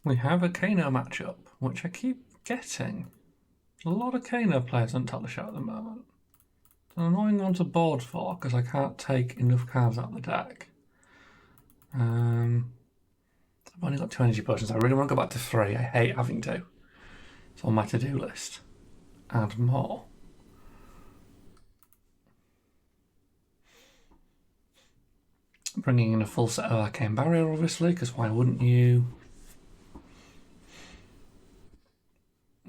We have a Kano matchup, which I keep getting. A lot of Kano players on Show at the moment. It's an annoying one to board for because I can't take enough cards out of the deck. I've only got 2 energy potions. I really want to go back to 3. I hate having to. It's on my to-do list. Add more. Bringing in a full set of Arcane Barrier, obviously, because why wouldn't you?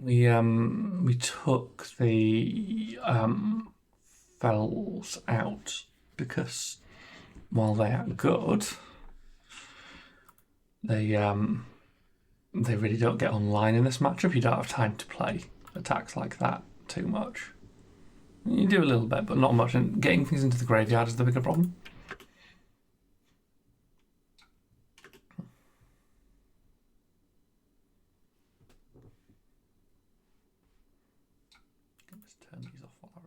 We took the Fells out because while they are good, they really don't get online in this matchup. You don't have time to play attacks like that too much. You do a little bit, but not much, and getting things into the graveyard is the bigger problem. Turn these off while I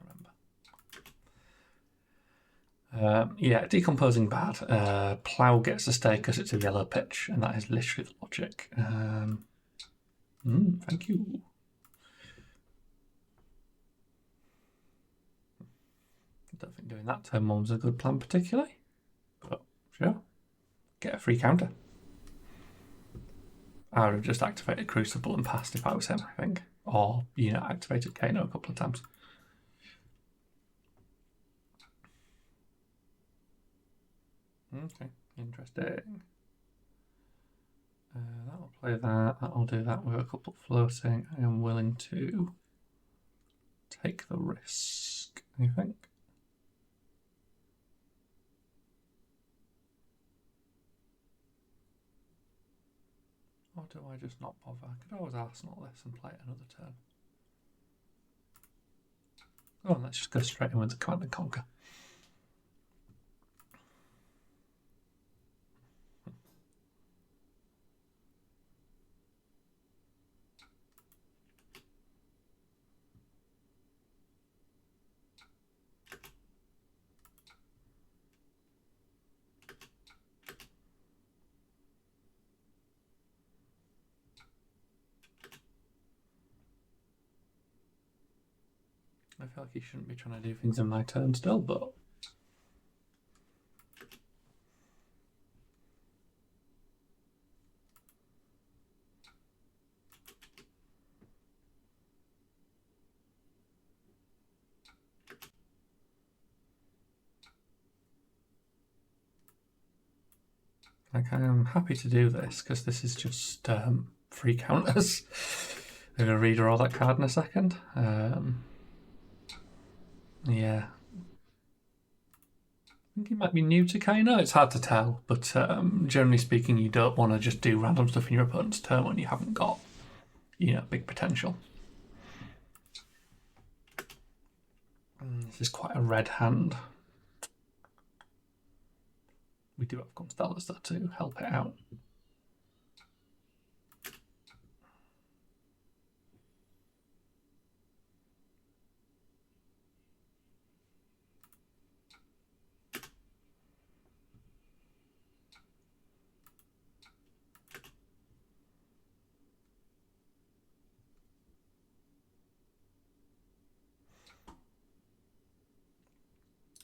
remember. Yeah, decomposing bad. Plough gets to stay because it's a yellow pitch, and that is literally the logic. Thank you. I don't think doing that turn 1 was a good plan particularly, but sure. Get a free counter. I would have just activated Crucible and passed if I was him, I think. Or, activated Kano a couple of times. Okay, interesting. That'll play that. That'll do that with a couple floating. I am willing to take the risk, I think. Or do I just not bother? I could always Arsenal this and play it another turn. Oh, let's just go straight in with the Command and Conquer. I feel like he shouldn't be trying to do things in my turn still, but like I am happy to do this because this is just free counters. I'm going to redraw that card in a second. Yeah. I think he might be new to Kano. It's hard to tell, but generally speaking, you don't want to just do random stuff in your opponent's turn when you haven't got, big potential. This is quite a red hand. We do have Constellas though to help it out.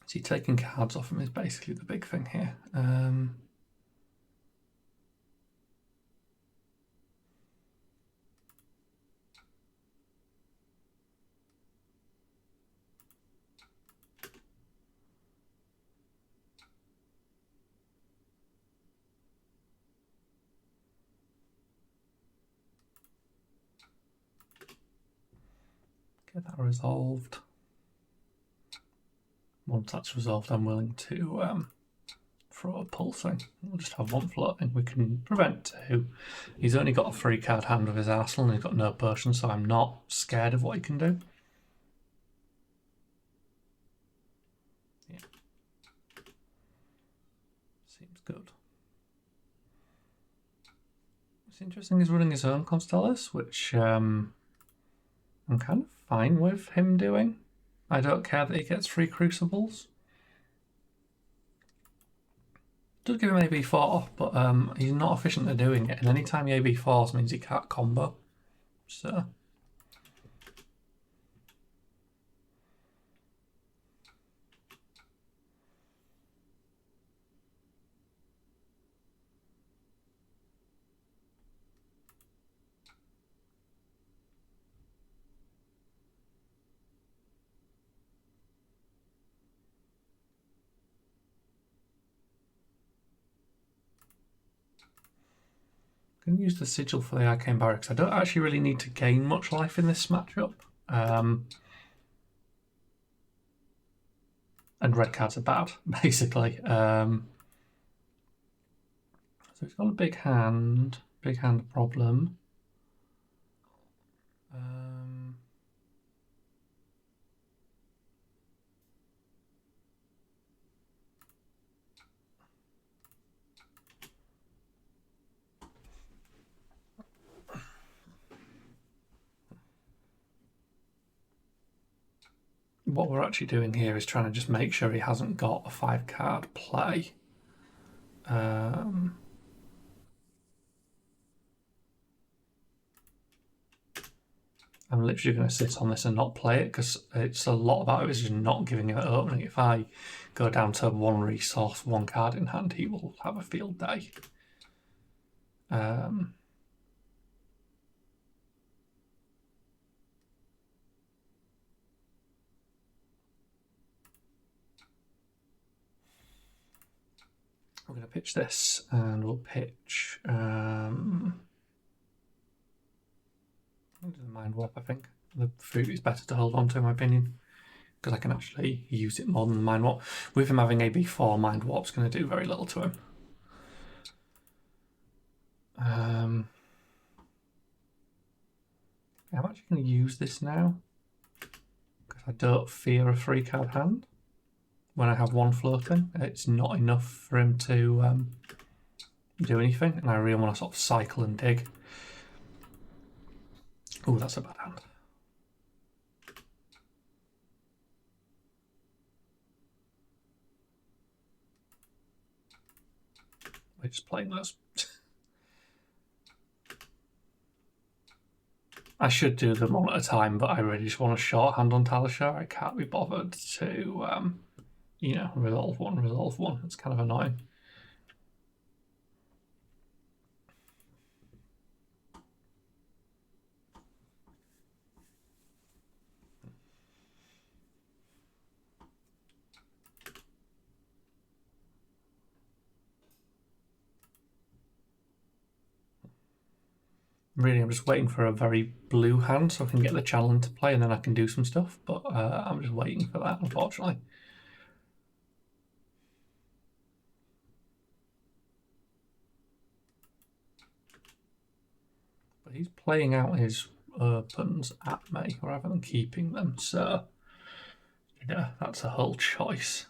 See, taking cards off him is basically the big thing here. Get that resolved. Once that's resolved, I'm willing to throw a pulsing. We'll just have 1 floating. We can prevent 2. He's only got a 3-card hand with his arsenal and he's got no potion, so I'm not scared of what he can do. Yeah. Seems good. What's interesting is running his own Constellas, which I'm kind of fine with him doing. I don't care that he gets 3 Crucibles. Does give him AB4, but he's not efficient at doing it, and anytime he AB4s means he can't combo. So I'm going to use the sigil for the arcane barracks. I don't actually really need to gain much life in this matchup. And red cards are bad, basically. So he's got a big hand problem. What we're actually doing here is trying to just make sure he hasn't got a 5-card play. I'm literally going to sit on this and not play it because it's a lot about it is just not giving it an opening. If I go down to 1 resource, 1 card in hand, he will have a field day. We're going to pitch this, and we'll pitch the mind warp. I think the fruit is better to hold on to, in my opinion, because I can actually use it more than the mind warp. With him having AB4, mind warp's going to do very little to him. I'm actually going to use this now because I don't fear a 3-card hand. When I have 1 floating, it's not enough for him to do anything, and I really want to sort of cycle and dig. Oh, that's a bad hand. We're just playing those. I should do them one at a time, but I really just want a shorthand on Talishar. I can't be bothered to, you know, resolve one. It's kind of annoying. Really, I'm just waiting for a very blue hand so I can get the challenge to play and then I can do some stuff, but I'm just waiting for that, unfortunately. But he's playing out his opens at me rather than keeping them, so yeah, that's a whole choice.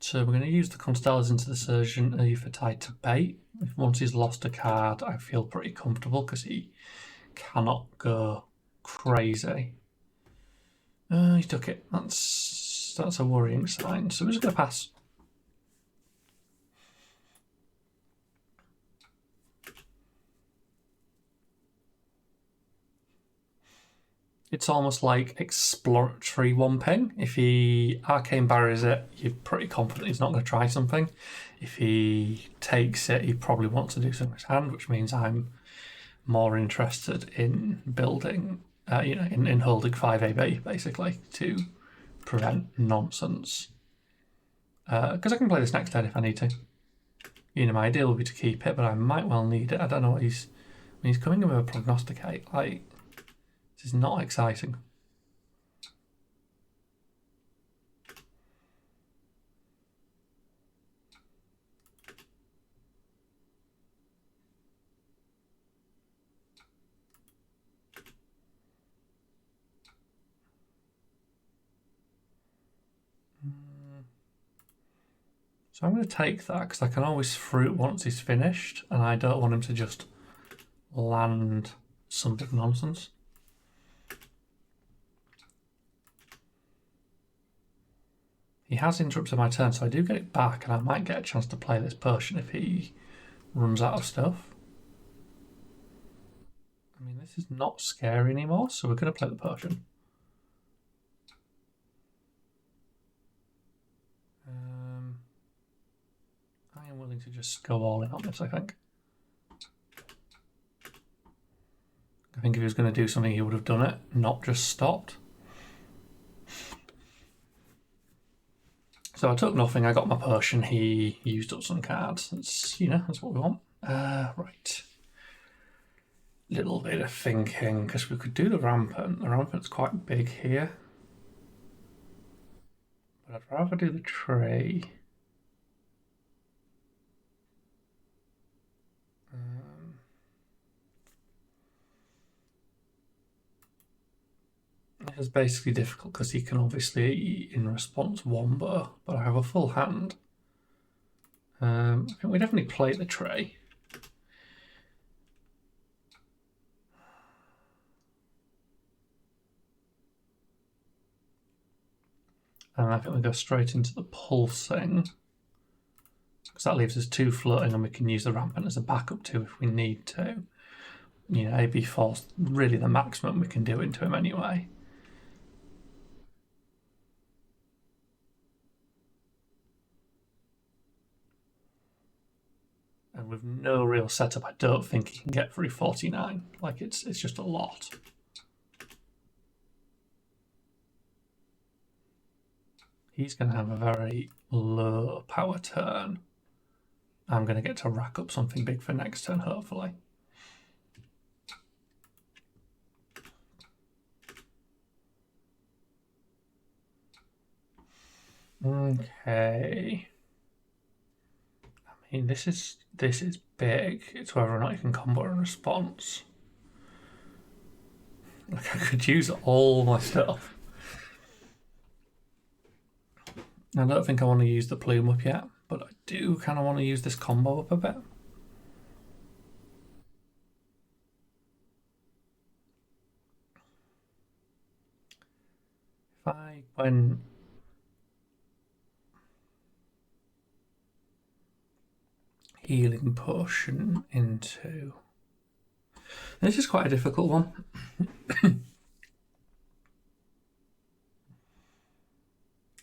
So we're going to use the Constellas into the Surgeon for tied to bait. If once he's lost a card, I feel pretty comfortable because he cannot go crazy. He took it. That's a worrying sign. So we're just going to pass. It's almost like exploratory 1-ping. If he arcane barriers it, you're pretty confident he's not going to try something. If he takes it, he probably wants to do something with his hand, which means I'm more interested in building, you know, in holding 5 AB basically to prevent nonsense. Because I can play this next turn if I need to. You know, my ideal would be to keep it, but I might well need it. I don't know what he's coming in with a prognosticate. Like, this is not exciting. So I'm going to take that because I can always fruit once he's finished, and I don't want him to just land some big nonsense. He has interrupted my turn, so I do get it back, and I might get a chance to play this Persian if he runs out of stuff. I mean, this is not scary anymore, so we're going to play the Persian. I am willing to just go all in on this, I think. I think if he was going to do something, he would have done it, not just stopped. So I took nothing, I got my Persian, he used up some cards. That's, that's what we want. Right. Little bit of thinking, because we could do the Rampant. The Rampant's quite big here. But I'd rather do the Tray. It's basically difficult because he can obviously, in response, Wombo, but I have a full hand. I think we definitely play the Tray. And I think we go straight into the Pulsing, because that leaves us 2 floating, and we can use the Rampant as a backup too if we need to. AB4's really the maximum we can do into him anyway. And with no real setup, I don't think he can get through 49. Like, it's just a lot. He's going to have a very low power turn. I'm going to get to rack up something big for next turn, hopefully. Okay. I mean, this is big. It's whether or not you can combo in response. Like, I could use all my stuff. I don't think I want to use the plume up yet, but I do kind of want to use this combo up a bit. If I went healing potion into... This is quite a difficult one.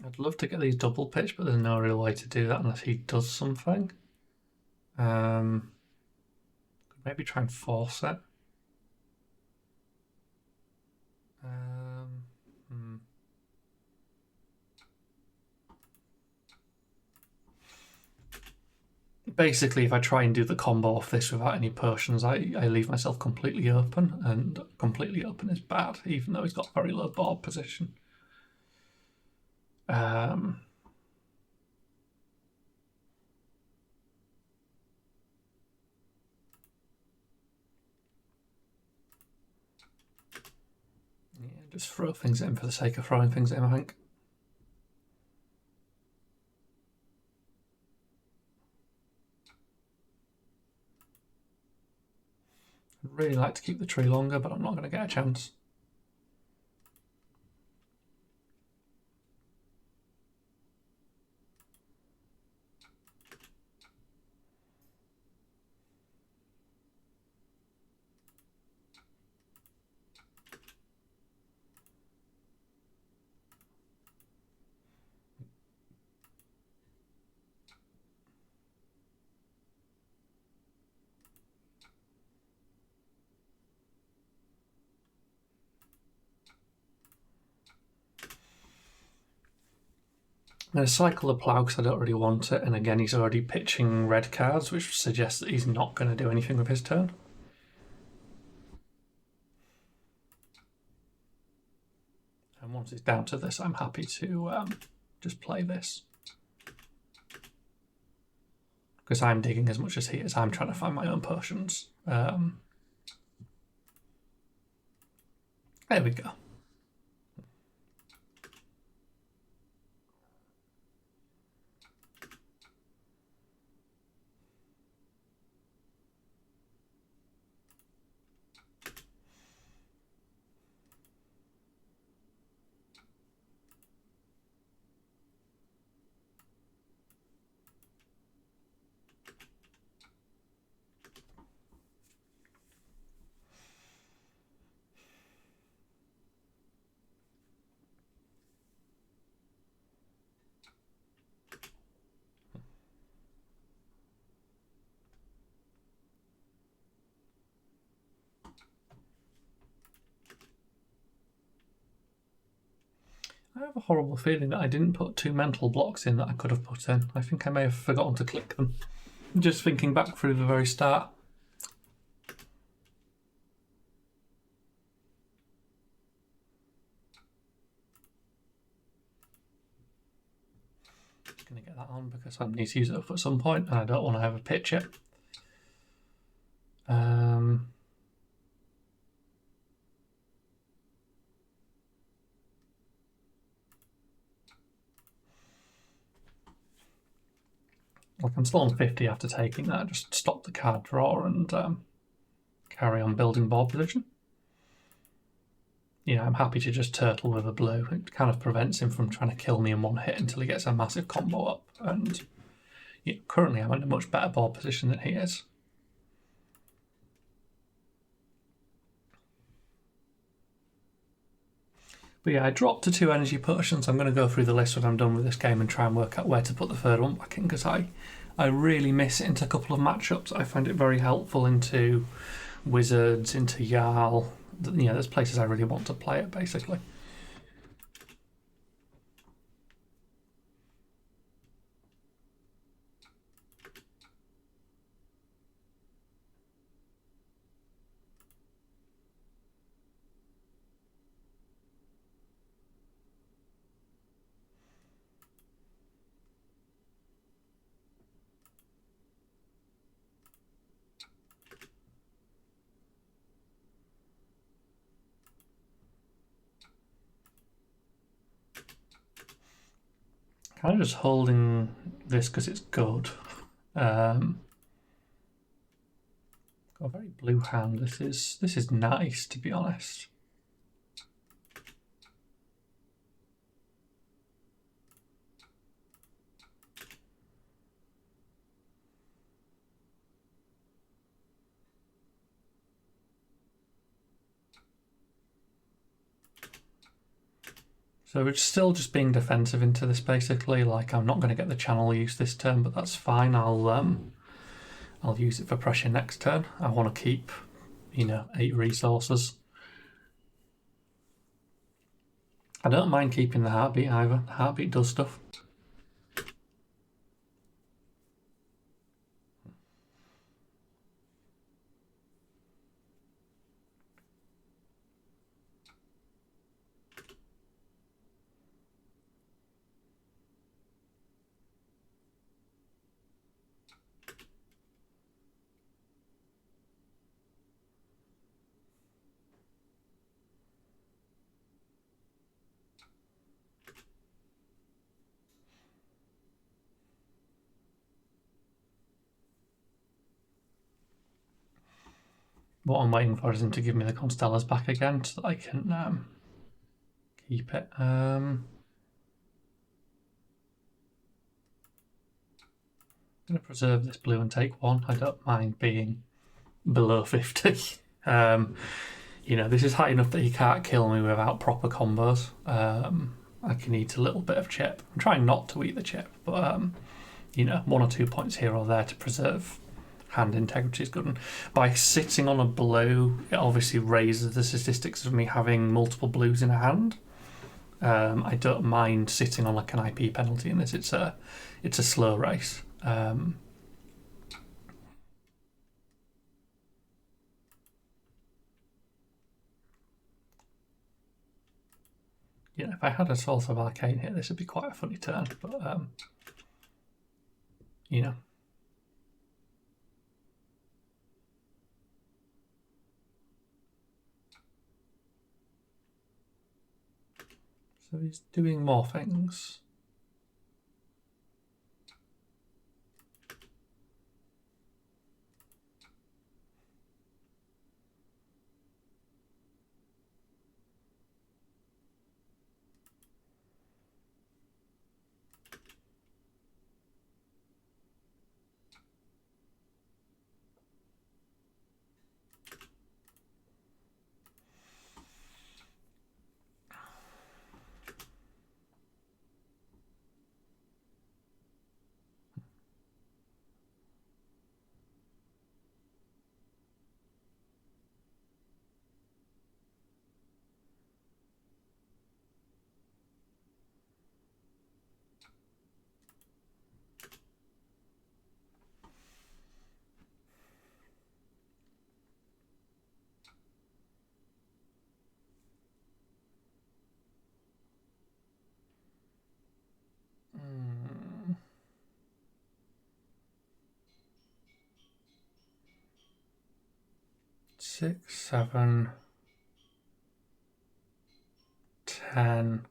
I'd love to get these double pitch, but there's no real way to do that unless he does something. Maybe try and force it. Basically, if I try and do the combo off this without any potions, I leave myself completely open, and completely open is bad, even though he's got very low board position. Yeah, just throw things in for the sake of throwing things in, I think. I'd really like to keep the tree longer, but I'm not going to get a chance. I'm going to cycle the plough because I don't really want it, and again he's already pitching red cards, which suggests that he's not going to do anything with his turn. And once it's down to this, I'm happy to just play this. Because I'm digging as much as he is, I'm trying to find my own potions. There we go. I have a horrible feeling that I didn't put 2 mental blocks in that I could have put in. I think I may have forgotten to click them. Just thinking back through the very start. Just going to get that on because I need to use it up at some point and I don't want to have a pitch it. Like I'm still on 50 after taking that. Just stop the card draw and carry on building board position. You know, I'm happy to just turtle with a blue. It kind of prevents him from trying to kill me in one hit until he gets a massive combo up. And you know, currently I'm in a much better board position than he is. But yeah, I dropped to 2 energy potions. I'm going to go through the list when I'm done with this game and try and work out where to put the third one back in because I really miss it into a couple of matchups. I find it very helpful into Wizards, into Jarl. You know, there's places I really want to play it, basically. Kind of just holding this because it's good. Got a very blue hand. This is nice, to be honest. So we're still just being defensive into this, basically. Like, I'm not going to get the channel use this turn, but that's fine. I'll use it for pressure next turn. I want to keep, you know, 8 resources. I don't mind keeping the heartbeat either. The heartbeat does stuff. What I'm waiting for is him to give me the Constellas back again so that I can keep it. I'm going to preserve this blue and take 1. I don't mind being below 50. You know, this is high enough that he can't kill me without proper combos. I can eat a little bit of chip. I'm trying not to eat the chip, but you know, 1 or 2 points here or there to preserve hand integrity is good. And by sitting on a blue, it obviously raises the statistics of me having multiple blues in a hand. I don't mind sitting on like an IP penalty in this. It's a slow race. Yeah, if I had a Source of Arcane here, this would be quite a funny turn, but you know. So he's doing more things. 6, 7, 10.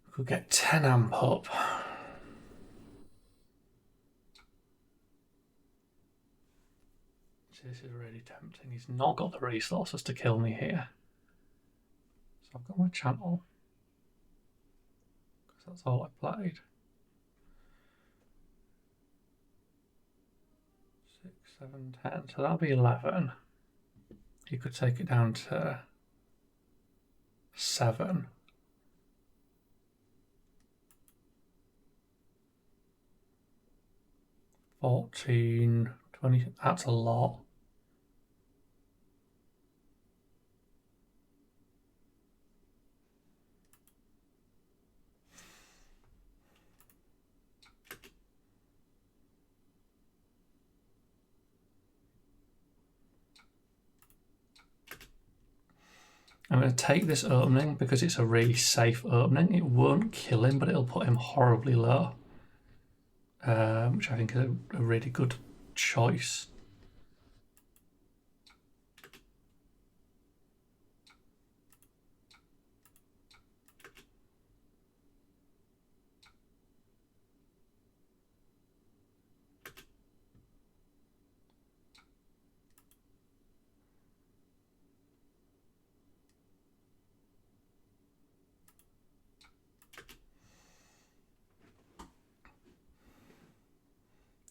We could get 10 amp up. This is really tempting. He's not got the resources to kill me here. So I've got my channel. Because that's all I played. 6, 7, 10. So that'll be 11. He could take it down to 7. 14, 20. That's a lot. I'm going to take this opening because it's a really safe opening. It won't kill him, but it'll put him horribly low. Which I think is a really good choice.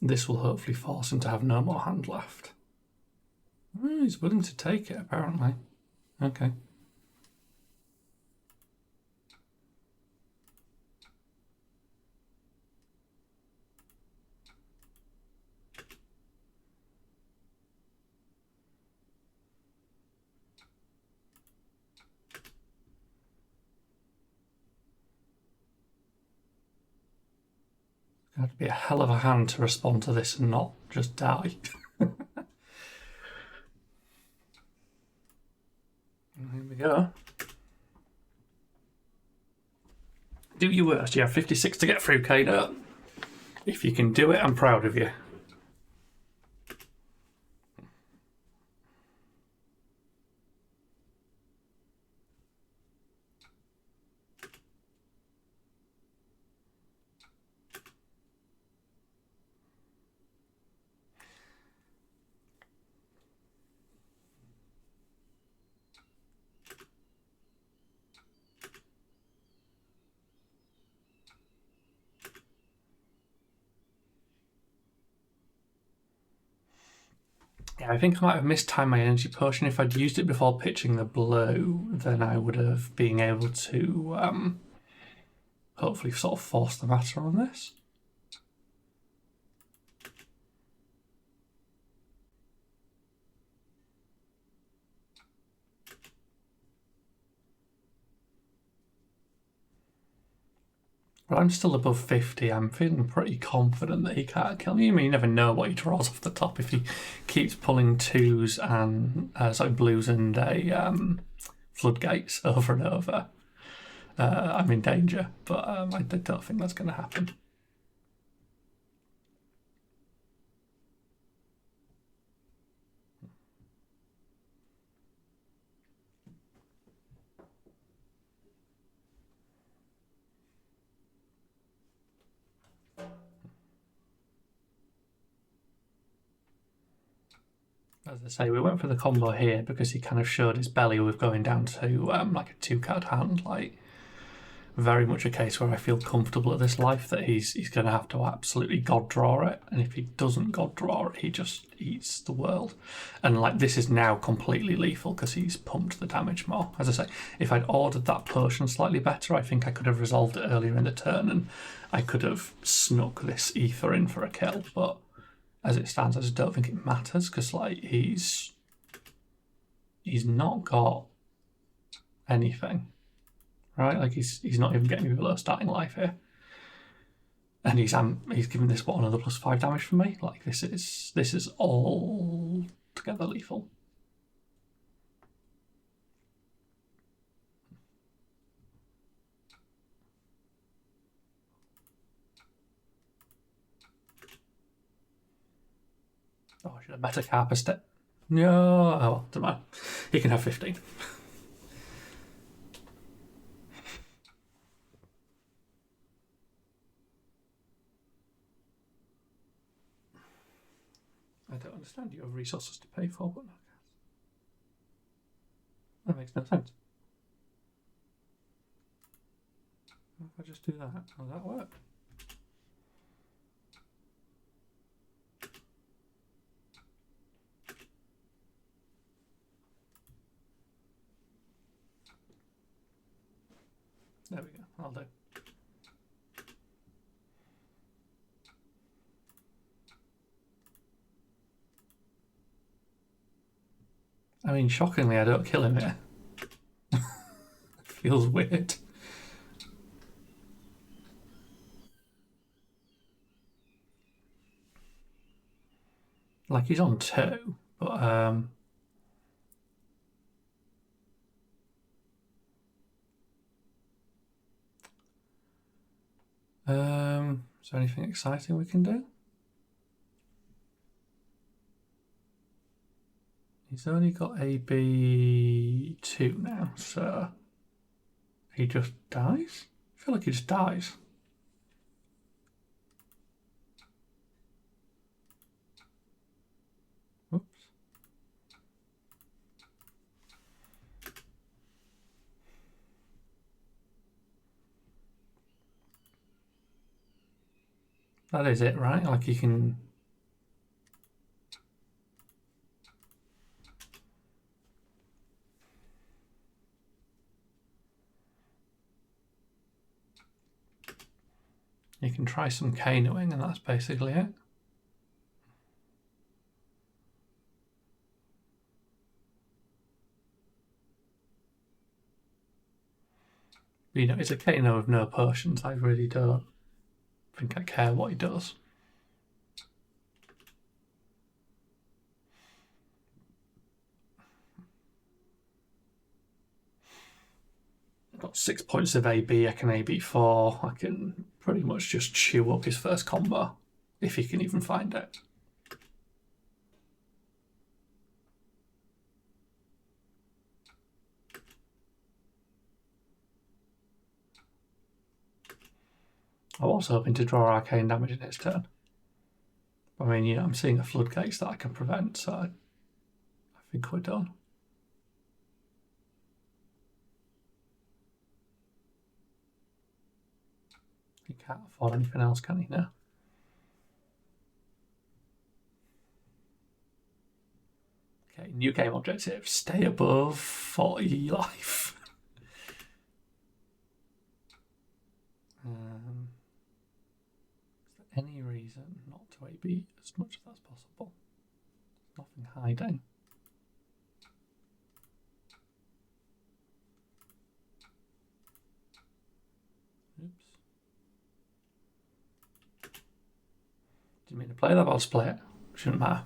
This will hopefully force him to have no more hand left. Oh, he's willing to take it, apparently. Okay. It's going to be a hell of a hand to respond to this and not just die. Here we go. Do your worst. You have 56 to get through, Kano. If you can do it, I'm proud of you. Yeah, I think I might have mistimed my energy potion. If I'd used it before pitching the blue, then I would have been able to hopefully sort of force the matter on this. But I'm still above 50. I'm feeling pretty confident that he can't kill me. I mean, you never know what he draws off the top. If he keeps pulling twos and blues and floodgates over and over, I'm in danger. But I don't think that's going to happen. As I say, we went for the combo here because he kind of showed his belly with going down to like a 2-card hand. Like, very much a case where I feel comfortable at this life that he's going to have to absolutely god draw it, and if he doesn't god draw it, he just eats the world. And like, this is now completely lethal because he's pumped the damage more. As I say, if I'd ordered that potion slightly better, I think I could have resolved it earlier in the turn and I could have snuck this ether in for a kill. But as it stands, I just don't think it matters because like he's not got anything. Right, like he's not even getting me below starting life here, and he's giving this what, another +5 damage for me. Like, this is all together lethal. Oh, I should have Metacarp step. No, oh well, doesn't matter. He can have 15. I don't understand. You have resources to pay for, but no. That makes no sense. If I just do that, will that work? There we go, I'll do. I mean, shockingly, I don't kill him here. It feels weird. Like, he's on 2, but is there anything exciting we can do? He's only got AB2 now, so he just dies? I feel like he just dies. Oops. That is it, right? Like you can... You can try some Kanoing and that's basically it. You know, it's a Kano of no potions. I really don't think I care what he does. I've got 6 points of AB, I can AB4. I can pretty much just chew up his first combo, if he can even find it. I was hoping to draw arcane damage in his turn. I mean, you know, I'm seeing a floodgates that I can prevent, so I think we're done. He can't afford anything else, can he now? Okay, new game objective. Stay above 40 life. Is there any reason not to AB as much as that's possible? There's nothing hiding. Oops. Didn't mean to play that, but I'll just play it. Shouldn't matter.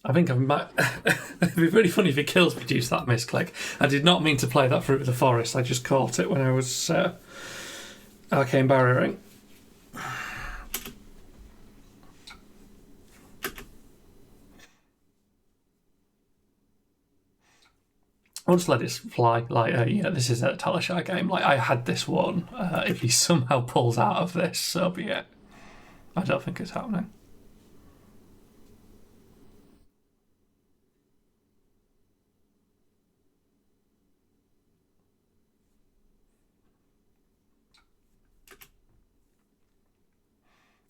I think I might. It'd be really funny if he kills me due to that misclick. I did not mean to play that Fruit of the Forest. I just caught it when I was arcane barriering. I'll just let it fly. Like, yeah, this is a Talishar game. Like, I had this one. If he somehow pulls out of this, so be it. I don't think it's happening.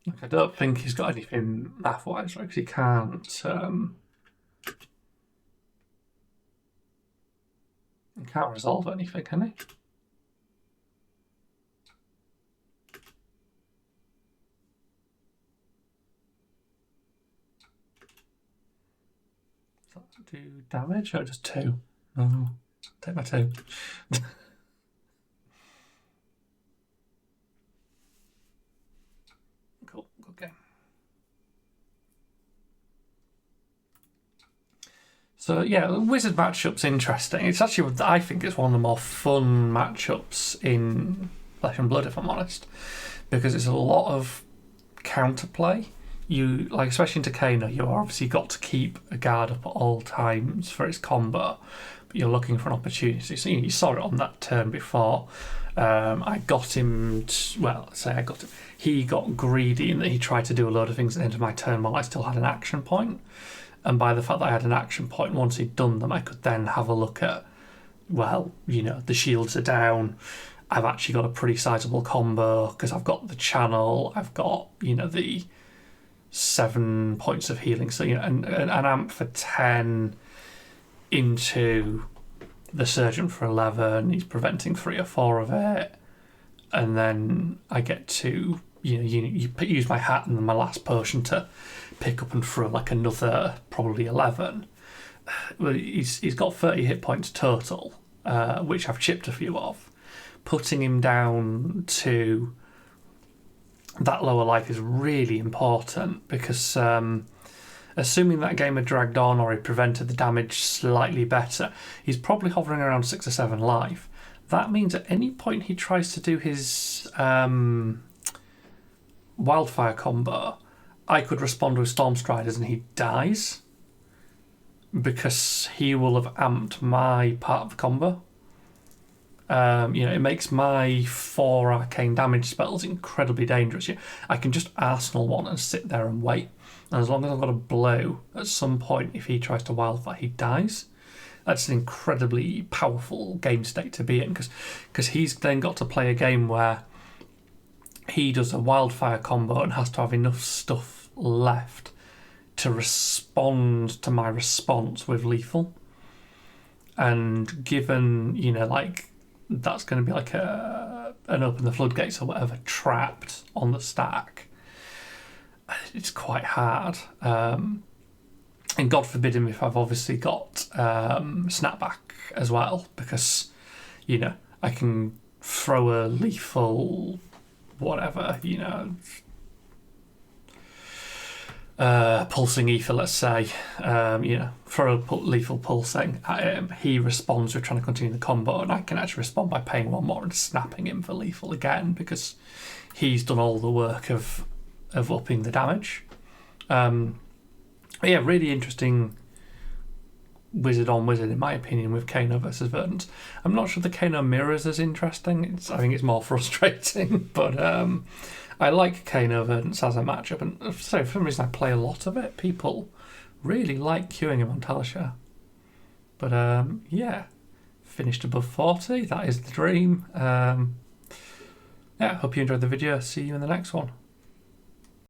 Like, I don't think he's got anything math-wise, right? Because he can't. He can't resolve anything, can he? Does that do damage or just 2? Oh, take my 2. So yeah, the Wizard matchup's interesting. It's actually, I think it's one of the more fun matchups in Flesh and Blood, if I'm honest, because it's a lot of counterplay. You, like, especially into Kano, you obviously got to keep a guard up at all times for its combo, but you're looking for an opportunity. So you saw it on that turn before. I got him, he got greedy in that he tried to do a load of things at the end of my turn while I still had an action point. And by the fact that I had an action point, once he'd done them, I could then have a look at, well, you know, the shields are down. I've actually got a pretty sizable combo because I've got the channel, I've got, you know, the 7 points of healing. So, you know, an amp for 10 into the surgeon for 11. He's preventing 3 or 4 of it. And then I get to, you know, use my hat and then my last potion to pick up and throw like another probably 11. Well, he's got 30 hit points total, which I've chipped a few of. Putting him down to that lower life is really important because assuming that game had dragged on or he prevented the damage slightly better, he's probably hovering around 6 or 7 life. That means at any point he tries to do his wildfire combo, I could respond with Storm Striders and he dies because he will have amped my part of the combo. You know, it makes my 4 arcane damage spells incredibly dangerous. I can just arsenal one and sit there and wait. And as long as I've got a blow, at some point, if he tries to wildfire, he dies. That's an incredibly powerful game state to be in because he's then got to play a game where he does a wildfire combo and has to have enough stuff left to respond to my response with lethal. And given, you know, like, that's going to be like an open the floodgates or whatever trapped on the stack, it's quite hard. And God forbid him if I've obviously got snapback as well, because, you know, I can throw a lethal whatever, you know, pulsing ether, let's say, you know, throw a lethal pulsing at him. He responds with trying to continue the combo, and I can actually respond by paying 1 more and snapping him for lethal again because he's done all the work of upping the damage. Yeah, really interesting wizard on wizard in my opinion with Kano versus Verdance. I'm not sure the Kano mirrors as interesting. I think it's more frustrating, but I like Kano Verdance as a matchup, and so for some reason I play a lot of it. People really like queuing him on Talishar. But yeah, finished above 40. That is the dream. Yeah, hope you enjoyed the video. See you in the next one.